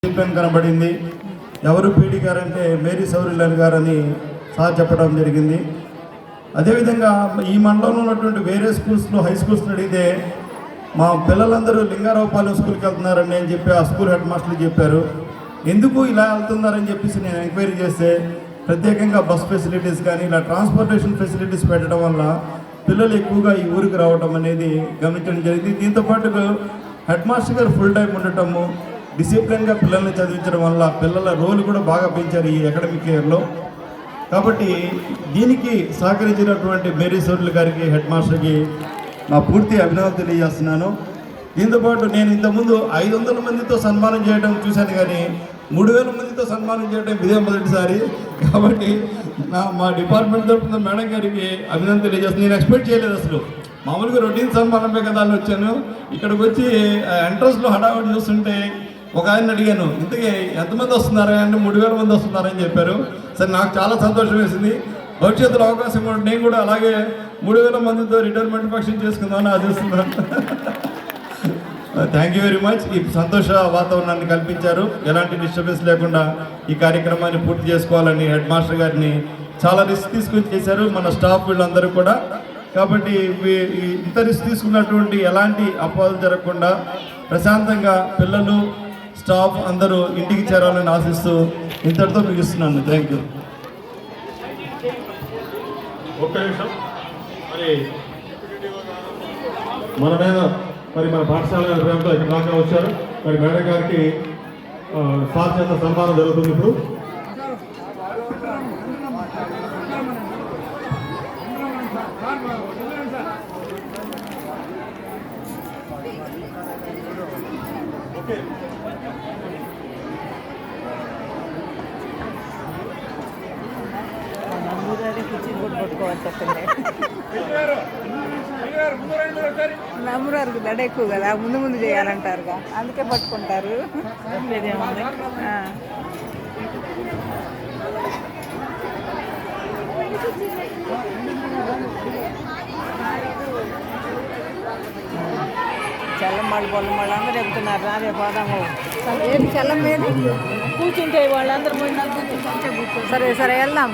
కనబడింది. ఎవరు PD guarantee Mary సౌరిలాల్ గారని సార్ చెప్పడం జరిగింది. అదేవిధంగా ఈ మండలంలో ఉన్నటువంటి వేరే స్కూల్స్లో హై స్కూల్స్ని అడిగితే మా పిల్లలందరూ లింగారావుపాలెం స్కూల్కి వెళ్తున్నారని అని చెప్పి ఆ స్కూల్ హెడ్ మాస్టర్లు చెప్పారు. ఎందుకు ఇలా వెళ్తున్నారని చెప్పేసి నేను ఎంక్వైరీ చేస్తే ప్రత్యేకంగా బస్ ఫెసిలిటీస్ కానీ ఇలా ట్రాన్స్పోర్టేషన్ ఫెసిలిటీస్ పెట్టడం వల్ల పిల్లలు ఎక్కువగా ఈ ఊరికి రావడం అనేది గమనించడం జరిగింది. దీంతోపాటు హెడ్ మాస్టర్ గారు ఫుల్ టైం ఉండటము, డిసిప్లిన్గా పిల్లల్ని చదివించడం వల్ల పిల్లల రోల్ కూడా బాగా పెంచారు ఈ అకాడమిక్ ఇయర్లో. కాబట్టి దీనికి సహకరించినటువంటి మేరీ సౌరిలాల్ గారికి, హెడ్ మాస్టర్కి నా పూర్తి అభినందనలు తెలియజేస్తున్నాను. దీంతోపాటు నేను ఇంతకుముందు 500 మందితో సన్మానం చేయడం చూశాను, కానీ 3000 మందితో సన్మానం చేయడం ఇదే మొదటిసారి. కాబట్టి మా డిపార్ట్మెంట్ తరఫున మేడం గారికి అభినందనలు తెలియజేస్తున్నాను. నేను ఎక్స్పెక్ట్ చేయలేదు, అసలు మామూలుగా రొటీన్ సన్మానమే కదా అని వచ్చాను. ఇక్కడికి వచ్చి ఎంట్రన్స్లో హడావుడి చూస్తుంటే ఒక ఆయన అడిగాను, ఇంతకీ ఎంతమంది వస్తున్నారా అంటే 3000 మంది వస్తున్నారని చెప్పారు. సరే, నాకు చాలా సంతోషం వేసింది. భవిష్యత్తులో అవకాశం కూడా నేను కూడా అలాగే 3000 మందితో రిటైర్మెంట్ ఫంక్షన్ చేసుకుందామని ఆశిస్తున్నాను. Thank you very much. ఈ సంతోష వాతావరణాన్ని కల్పించారు. ఎలాంటి డిస్టర్బెన్స్ లేకుండా ఈ కార్యక్రమాన్ని పూర్తి చేసుకోవాలని హెడ్ మాస్టర్ గారిని చాలా రిస్క్ తీసుకుని చేశారు, మన స్టాఫ్ వీళ్ళందరూ కూడా. కాబట్టి ఇంత రిస్క్ తీసుకున్నటువంటి ఎలాంటి అపోహలు జరగకుండా ప్రశాంతంగా పిల్లలు, స్టాఫ్ అందరూ ఇంటికి చేరాలని ఆశిస్తూ ఇంతటితో ముగిస్తున్నాను. Thank you. ఒక్క నిమిషం. మన మీద మన పాఠశాల ప్రేమతో ఇక్కడ దాకా వచ్చారు. మేడం గారికి సార్ చేత సన్మానం జరుగుతుంది ఇప్పుడు. ఓకే, నమ్మురారు దడ ఎక్కువ కదా, ముందు ముందు చేయాలంటారుగా, అందుకే పట్టుకుంటారు. చల్లం వాళ్ళు పొలం వాళ్ళు అందరూ చెప్తున్నారు, రాదే పోదాము. ఏది చల్లం మీద కూర్చుంటే వాళ్ళందరూ పోయినా సరే సరే వెళ్దాం.